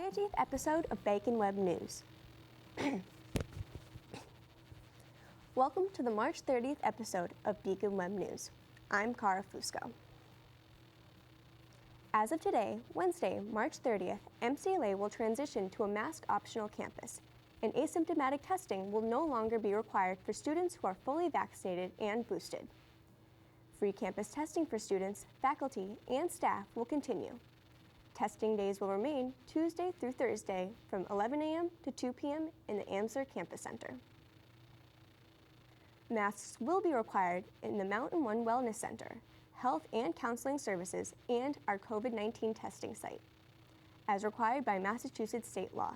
30th episode of Bacon Web News. Welcome to the March 30th episode of Beacon Web News. I'm Cara Fusco. As of today, Wednesday, March 30th, MCLA will transition to a mask-optional campus, and asymptomatic testing will no longer be required for students who are fully vaccinated and boosted. Free campus testing for students, faculty, and staff will continue. Testing days will remain Tuesday through Thursday from 11 a.m. to 2 p.m. in the Amser Campus Center. Masks will be required in the Mountain One Wellness Center, Health and Counseling Services, and our COVID-19 testing site, as required by Massachusetts state law.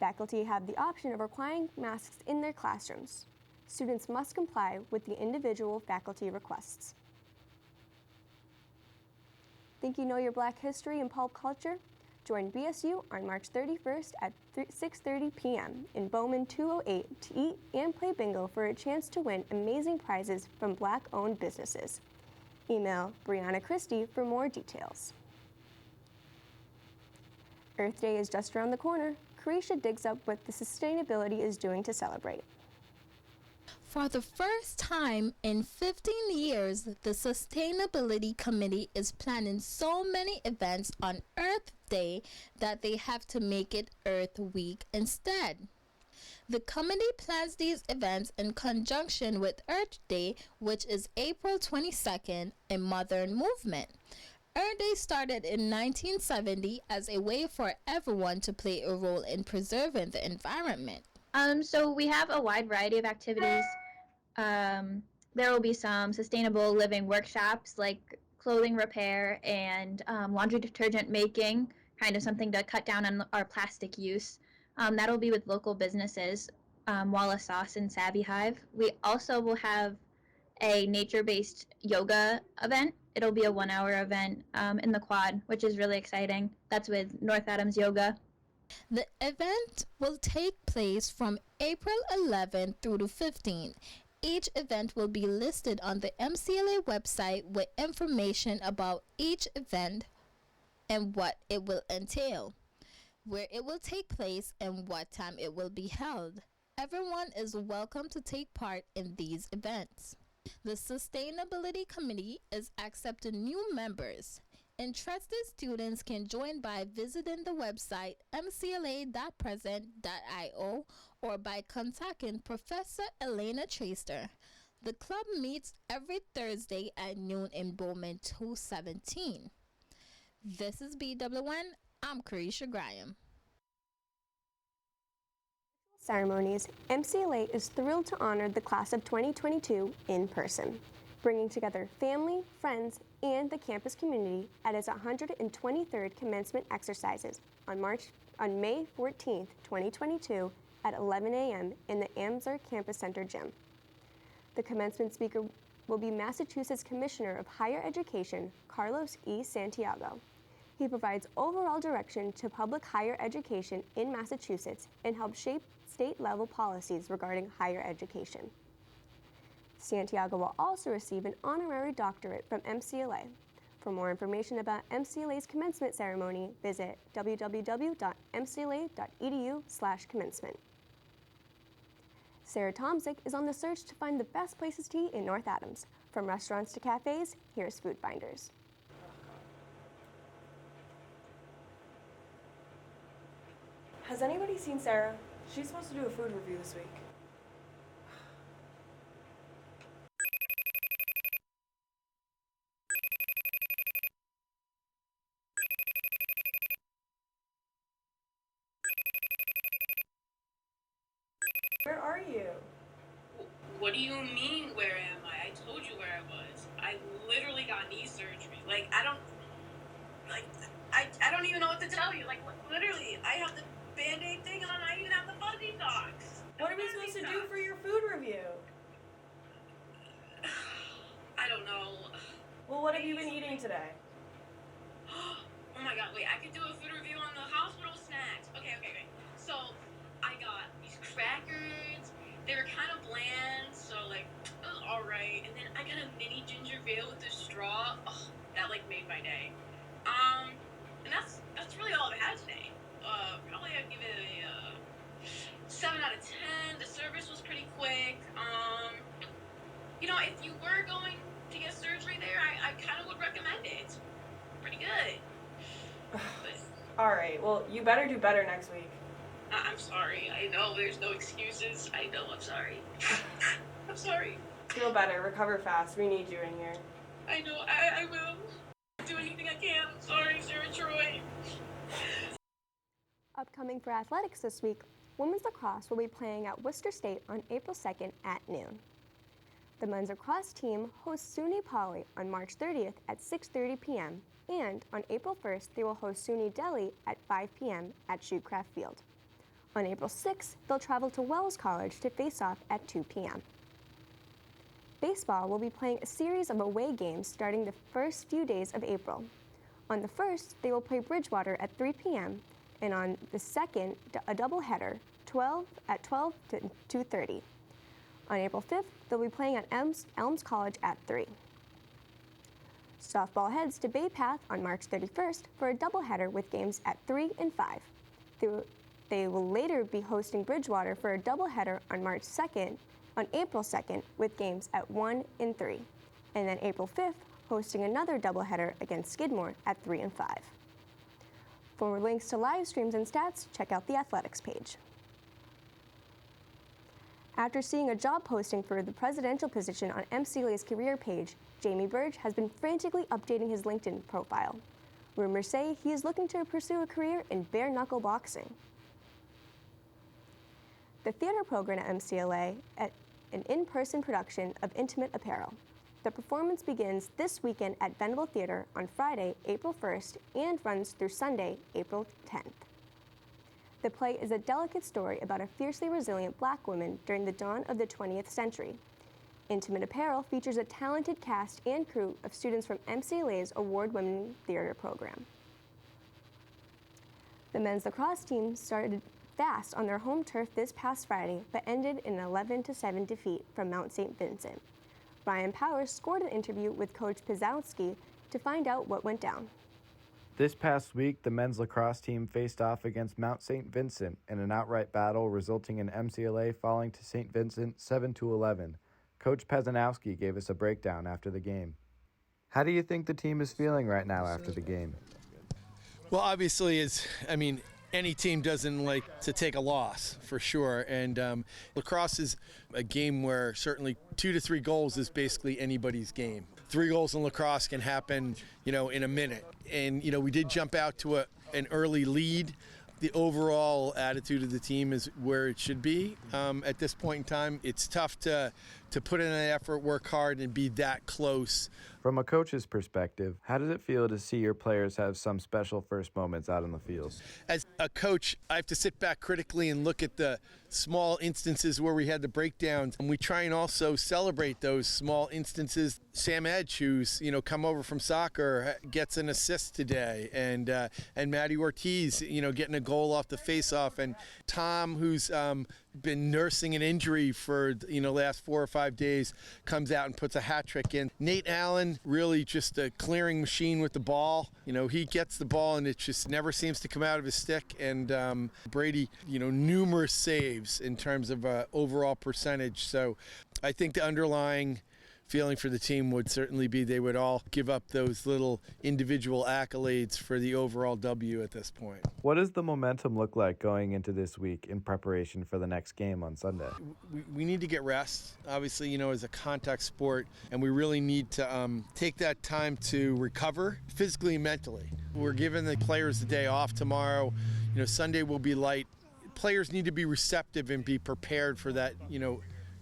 Faculty have the option of requiring masks in their classrooms. Students must comply with the individual faculty requests. Think you know your Black history and pulp culture? Join BSU on March 31st at 6:30 p.m. in Bowman 208 to eat and play bingo for a chance to win amazing prizes from Black-owned businesses. Email Brianna Christie for more details. Earth Day is just around the corner. Croatia digs up what the sustainability is doing to celebrate. For the first time in 15 years, the Sustainability Committee is planning so many events on Earth Day that they have to make it Earth Week instead. The committee plans these events in conjunction with Earth Day, which is April 22nd, a modern movement. Earth Day started in 1970 as a way for everyone to play a role in preserving the environment. So we have a wide variety of activities. There will be some sustainable living workshops like clothing repair and laundry detergent making, kind of something to cut down on our plastic use. That'll be with local businesses, Wallace Sauce and Savvy Hive. We also will have a nature-based yoga event. It'll be a 1-hour event in the quad, which is really exciting. That's with North Adams Yoga. The event will take place from April 11th through the 15th. Each event will be listed on the MCLA website with information about each event and what it will entail, where it will take place, and what time it will be held. Everyone is welcome to take part in these events. The Sustainability Committee is accepting new members. Interested students can join by visiting the website mcla.present.io or by contacting Professor Elena Traster. The club meets every Thursday at noon in Bowman 217. This is BWN. I'm Carisha Graham. Ceremonies, MCLA is thrilled to honor the class of 2022 in person, bringing together family, friends, and the campus community at its 123rd commencement exercises on May 14th, 2022 at 11 a.m. in the Amser Campus Center gym. The commencement speaker will be Massachusetts Commissioner of Higher Education, Carlos E. Santiago. He provides overall direction to public higher education in Massachusetts and helps shape state-level policies regarding higher education. Santiago will also receive an honorary doctorate from MCLA. For more information about MCLA's commencement ceremony, visit www.mcla.edu/commencement. Sarah Tomczyk is on the search to find the best places to eat in North Adams. From restaurants to cafes, here's Food Finders. Has anybody seen Sarah? She's supposed to do a food review this week. Where are you? What do you mean, where am I? I told you where I was. I literally got knee surgery. I don't even know what to tell you. Literally, I have the Band-Aid thing on, I even have the fuzzy socks. What are we supposed to do for your food review? I don't know. Well, what have you been eating today? Oh my god, wait, I could do a food review on the hospital snacks. Okay. So, I got these crackers. They were kind of bland, so it was alright. And then I got a mini ginger ale with a straw. Oh, that made my day. And that's really all I've had today. Probably I'd give it a 7 out of 10. The service was pretty quick. If you were going to get surgery there, I kind of would recommend it. It's pretty good. But All right, well, you better do better next week. I'm sorry. I know there's no excuses. I know. I'm sorry. I'm sorry. Feel better, recover fast. We need you in here. I know. I will do anything I can. I'm sorry, Sarah Troy. Upcoming for athletics this week, women's lacrosse will be playing at Worcester State on April 2nd at noon. The men's lacrosse team hosts SUNY Poly on March 30th at 6:30 p.m. and on April 1st they will host SUNY Delhi at 5 p.m. at Shootcraft Field. On April 6th, they'll travel to Wells College to face off at 2 p.m. Baseball will be playing a series of away games starting the first few days of April. On the 1st, they will play Bridgewater at 3 p.m. and on the 2nd, a doubleheader, 12 to 2:30. On April 5th, they'll be playing at Elms College at 3. Softball heads to Bay Path on March 31st for a doubleheader with games at 3 and 5. They will later be hosting Bridgewater for a doubleheader on April 2nd with games at 1 and 3. And then April 5th, hosting another doubleheader against Skidmore at 3 and 5. For links to live streams and stats, check out the athletics page. After seeing a job posting for the presidential position on MCLA's career page, Birge has been frantically updating his LinkedIn profile. Rumors say he is looking to pursue a career in bare-knuckle boxing. The theater program at MCLA at an in-person production of Intimate Apparel. The performance begins this weekend at Venable Theater on Friday, April 1st, and runs through Sunday, April 10th. The play is a delicate story about a fiercely resilient Black woman during the dawn of the 20th century. Intimate Apparel features a talented cast and crew of students from MCLA's award-winning theater program. The men's lacrosse team started fast on their home turf this past Friday, but ended in an 11-7 defeat from Mount St. Vincent. Ryan Powers scored an interview with Coach Pizowski to find out what went down. This past week, the men's lacrosse team faced off against Mount St. Vincent in an outright battle, resulting in MCLA falling to St. Vincent 7-11. Coach Pezanowski gave us a breakdown after the game. How do you think the team is feeling right now after the game? Well, obviously, any team doesn't like to take a loss, for sure. And lacrosse is a game where certainly 2 to 3 goals is basically anybody's game. 3 goals in lacrosse can happen, in a minute. And, we did jump out to an early lead. The overall attitude of the team is where it should be at this point in time. It's tough to put in an effort, work hard, and be that close. From a coach's perspective, how does it feel to see your players have some special first moments out on the field? As a coach, I have to sit back critically and look at the small instances where we had the breakdowns, and we try and also celebrate those small instances. Sam Edge, who's come over from soccer, gets an assist today, and Maddie Ortiz, getting a goal off the face-off, and Tom, who's been nursing an injury for last 4 or 5 days, comes out and puts a hat trick in. Nate Allen, really just a clearing machine with the ball. He gets the ball and it just never seems to come out of his stick. And Brady, numerous saves in terms of overall percentage. So I think the underlying feeling for the team would certainly be they would all give up those little individual accolades for the overall W at this point. What does the momentum look like going into this week in preparation for the next game on Sunday? We need to get rest, obviously, as a contact sport, and we really need to take that time to recover physically and mentally. We're giving the players the day off tomorrow. Sunday will be light. Players need to be receptive and be prepared for that,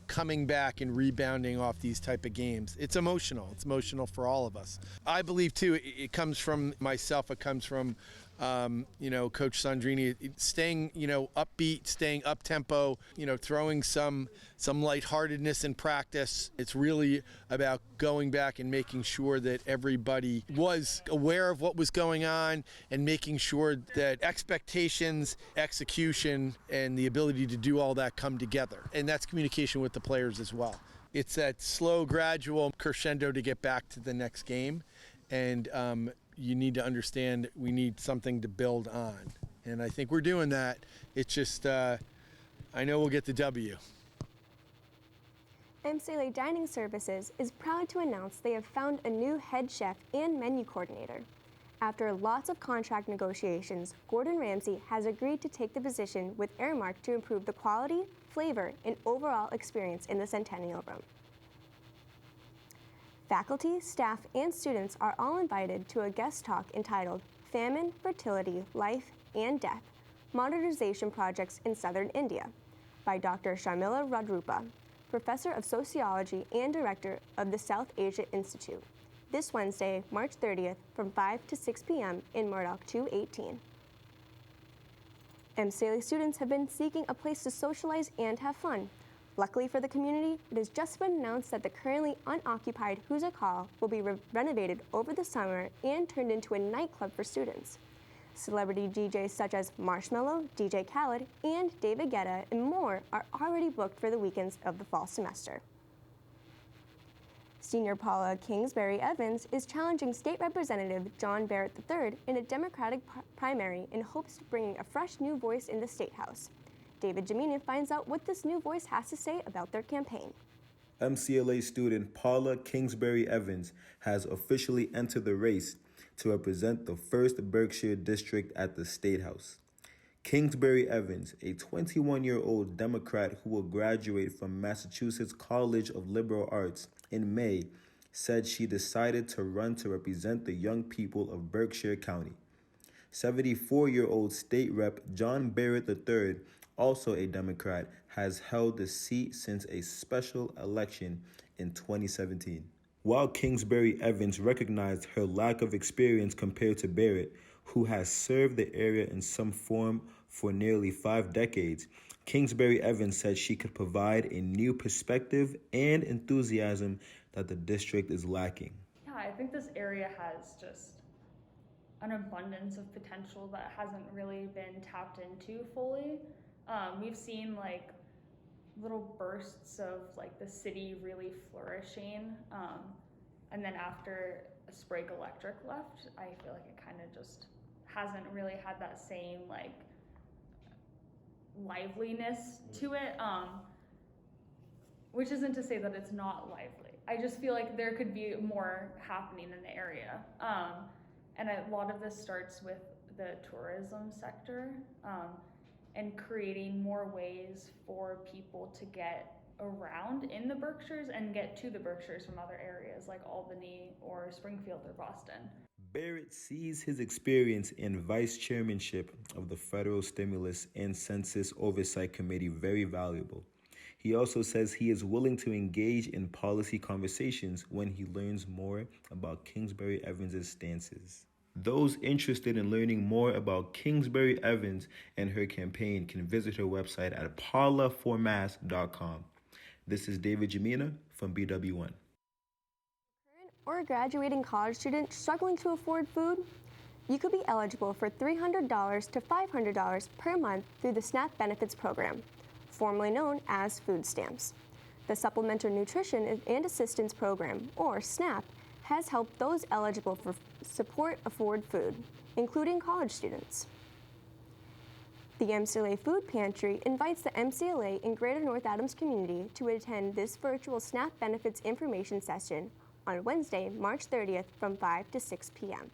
coming back and rebounding off these type of games. It's emotional. It's emotional for all of us. I believe, too, it comes from myself. It comes from, Coach Sandrini, staying, upbeat, staying up-tempo, throwing some lightheartedness in practice. It's really about going back and making sure that everybody was aware of what was going on and making sure that expectations, execution, and the ability to do all that come together. And that's communication with the players as well. It's that slow, gradual crescendo to get back to the next game. And you need to understand we need something to build on. And I think we're doing that. It's just, I know we'll get the W. MCLA Dining Services is proud to announce they have found a new head chef and menu coordinator. After lots of contract negotiations, Gordon Ramsay has agreed to take the position with Airmark to improve the quality, flavor, and overall experience in the Centennial Room. Faculty, staff, and students are all invited to a guest talk entitled Famine, Fertility, Life, and Death, Modernization Projects in Southern India by Dr. Sharmila Radrupa, Professor of Sociology and Director of the South Asia Institute, this Wednesday, March 30th from 5 to 6 p.m. in Murdoch 218. MCLA students have been seeking a place to socialize and have fun. Luckily for the community, it has just been announced that the currently unoccupied Hoosick Hall will be renovated over the summer and turned into a nightclub for students. Celebrity DJs such as Marshmello, DJ Khaled, and David Guetta, and more are already booked for the weekends of the fall semester. Senior Paula Kingsbury-Evans is challenging State Representative John Barrett III in a Democratic primary in hopes of bringing a fresh new voice in the State House. David Jamina finds out what this new voice has to say about their campaign. MCLA student Paula Kingsbury-Evans has officially entered the race to represent the 1st Berkshire District at the State House. Kingsbury-Evans, a 21-year-old Democrat who will graduate from Massachusetts College of Liberal Arts in May, said she decided to run to represent the young people of Berkshire County. 74-year-old State Rep John Barrett III, also a Democrat, has held the seat since a special election in 2017. While Kingsbury-Evans recognized her lack of experience compared to Barrett, who has served the area in some form for nearly 5 decades, Kingsbury-Evans said she could provide a new perspective and enthusiasm that the district is lacking. Yeah, I think this area has just an abundance of potential that hasn't really been tapped into fully. We've seen like little bursts of like the city really flourishing, and then after Sprague Electric left, I feel like it kind of just hasn't really had that same like liveliness to it, which isn't to say that it's not lively. I just feel like there could be more happening in the area, and a lot of this starts with the tourism sector, and creating more ways for people to get around in the Berkshires and get to the Berkshires from other areas like Albany or Springfield or Boston. Barrett sees his experience in vice chairmanship of the Federal Stimulus and Census Oversight Committee very valuable. He also says he is willing to engage in policy conversations when he learns more about Kingsbury-Evans' stances. Those interested in learning more about Kingsbury-Evans and her campaign can visit her website at paulaformass.com. This is David Jamina from BWN. Or a graduating college student struggling to afford food? You could be eligible for $300 to $500 per month through the SNAP Benefits Program, formerly known as food stamps. The Supplemental Nutrition and Assistance Program, or SNAP, has helped those eligible for support afford food, including college students. The MCLA Food Pantry invites the MCLA in Greater North Adams community to attend this virtual SNAP benefits information session on Wednesday, March 30th from 5 to 6 p.m.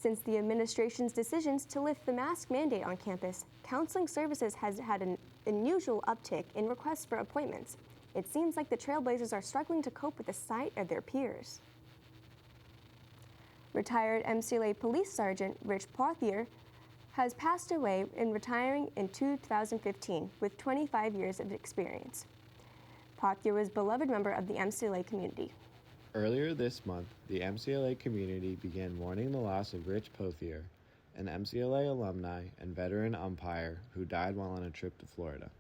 Since the administration's decisions to lift the mask mandate on campus, counseling services has had an unusual uptick in requests for appointments. It seems like the Trailblazers are struggling to cope with the sight of their peers. Retired MCLA Police Sergeant Rich Pothier has passed away in retiring in 2015 with 25 years of experience. Pothier was a beloved member of the MCLA community. Earlier this month, the MCLA community began mourning the loss of Rich Pothier, an MCLA alumni and veteran umpire who died while on a trip to Florida.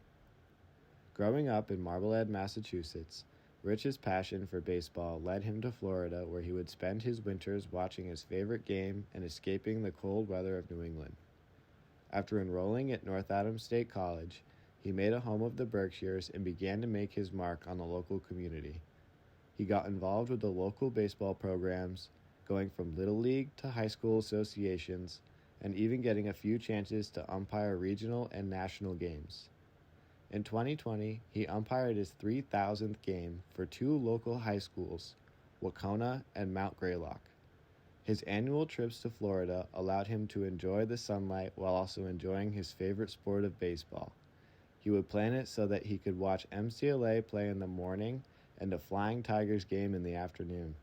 Growing up in Marblehead, Massachusetts, Rich's passion for baseball led him to Florida, where he would spend his winters watching his favorite game and escaping the cold weather of New England. After enrolling at North Adams State College, he made a home of the Berkshires and began to make his mark on the local community. He got involved with the local baseball programs, going from Little League to high school associations, and even getting a few chances to umpire regional and national games. In 2020, he umpired his 3,000th game for two local high schools, Wacona and Mount Greylock. His annual trips to Florida allowed him to enjoy the sunlight while also enjoying his favorite sport of baseball. He would plan it so that he could watch MCLA play in the morning and a Flying Tigers game in the afternoon.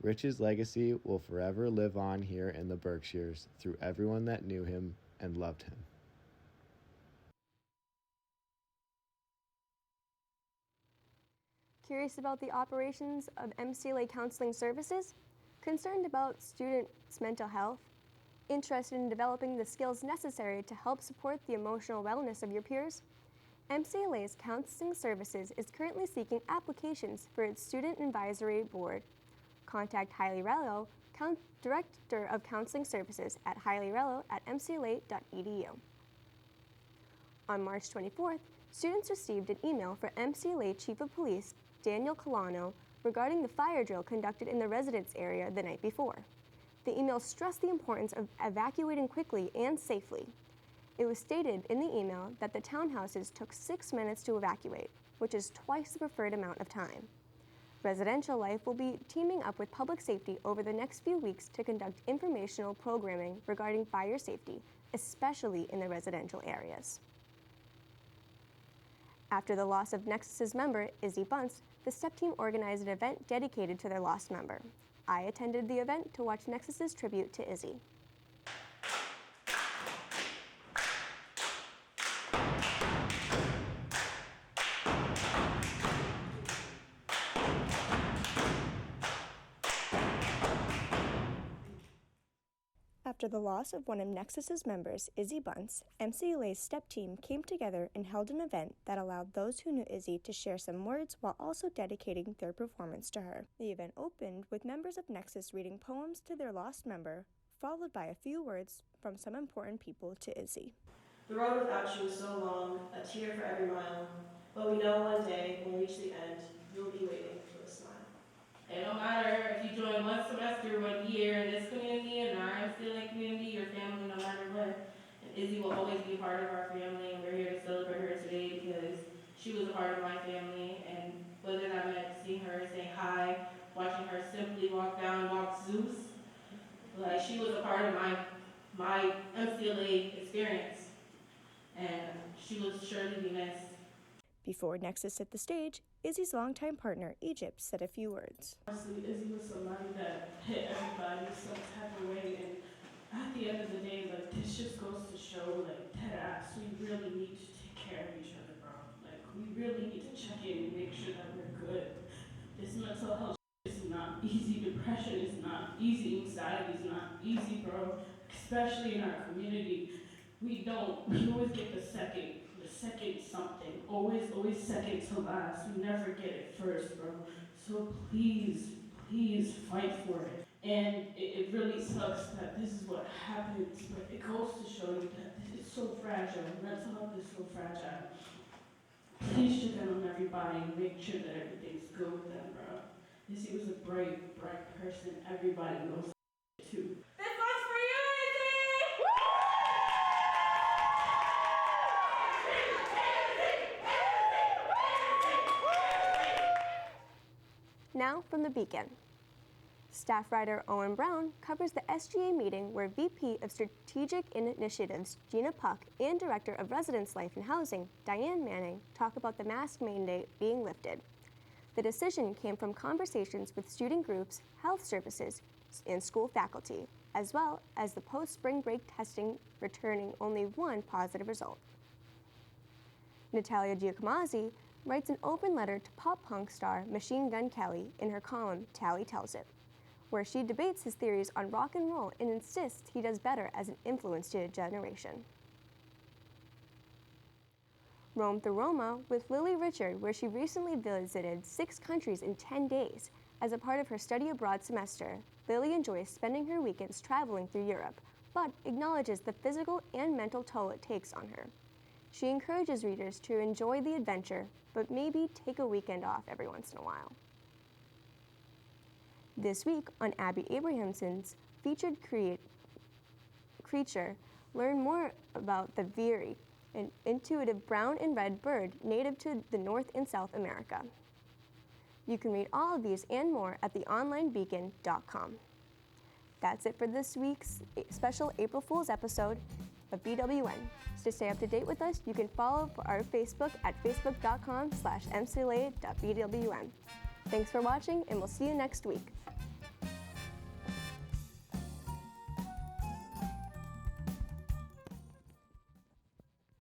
Rich's legacy will forever live on here in the Berkshires through everyone that knew him and loved him. Curious about the operations of MCLA counseling services? Concerned about students' mental health? Interested in developing the skills necessary to help support the emotional wellness of your peers? MCLA's Counseling Services is currently seeking applications for its Student Advisory Board. Contact Hailey Rello, Director of Counseling Services at hailey.rello@mcla.edu. On March 24th, students received an email from MCLA Chief of Police Daniel Colano regarding the fire drill conducted in the residence area the night before. The email stressed the importance of evacuating quickly and safely. It was stated in the email that the townhouses took 6 minutes to evacuate, which is twice the preferred amount of time. Residential Life will be teaming up with Public Safety over the next few weeks to conduct informational programming regarding fire safety, especially in the residential areas. After the loss of NeXXus member Izzy Bunce, the STEP team organized an event dedicated to their lost member. I attended the event to watch NeXXus's tribute to Izzy. After the loss of one of NeXXus's members, Izzy Bunce, MCLA's STEP team came together and held an event that allowed those who knew Izzy to share some words while also dedicating their performance to her. The event opened with members of NeXXus reading poems to their lost member, followed by a few words from some important people to Izzy. The road without you is so long, a tear for every mile, but we know one day when we reach the end, you'll be waiting for a smile. It don't matter if you join one semester, 1 year in this community, in our MCLA community, your family, no matter what. And Izzy will always be a part of our family, and we're here to celebrate her today because she was a part of my family. And whether that meant seeing her say hi, watching her simply walk Zeus, like she was a part of my MCLA experience, and she will surely be missed. Before NeXXus hit the stage, Izzy's longtime partner, Egypt, said a few words. Honestly, Izzy was somebody that hit everybody some type of way, and at the end of the day, like, this just goes to show, like, dead ass, we really need to take care of each other, bro. Like, we really need to check in and make sure that we're good. This mental health is not easy. Depression is not easy. Anxiety is not easy, bro. Especially in our community. We always get the second something. Always second to last. We never get it first, bro. So please fight for it. And it really sucks that this is what happens, but it goes to show you that it's so fragile. Mental health is so fragile. Please check in on everybody and make sure that everything's good with them, bro. Izzy was a bright person. Everybody knows too. This one's for you, Izzy! Now from the Beacon. Staff writer Owen Brown covers the SGA meeting where VP of Strategic Initiatives Gina Puck and Director of Residence Life and Housing Diane Manning talk about the mask mandate being lifted. The decision came from conversations with student groups, health services, and school faculty, as well as the post-spring break testing returning only one positive result. Natalia Giacomazzi writes an open letter to pop-punk star Machine Gun Kelly in her column Tally Tells It, where she debates his theories on rock and roll and insists he does better as an influence to a generation. Rome through Roma with Lily Richard, where she recently visited 6 countries in 10 days. As a part of her study abroad semester, Lily enjoys spending her weekends traveling through Europe, but acknowledges the physical and mental toll it takes on her. She encourages readers to enjoy the adventure, but maybe take a weekend off every once in a while. This week on Abby Abrahamson's featured creature, learn more about the veery, an intuitive brown and red bird native to the North and South America. You can read all of these and more at theonlinebeacon.com. That's it for this week's special April Fool's episode of BWN. To stay up to date with us, you can follow our Facebook at facebook.com/mcla.bwn. Thanks for watching, and we'll see you next week.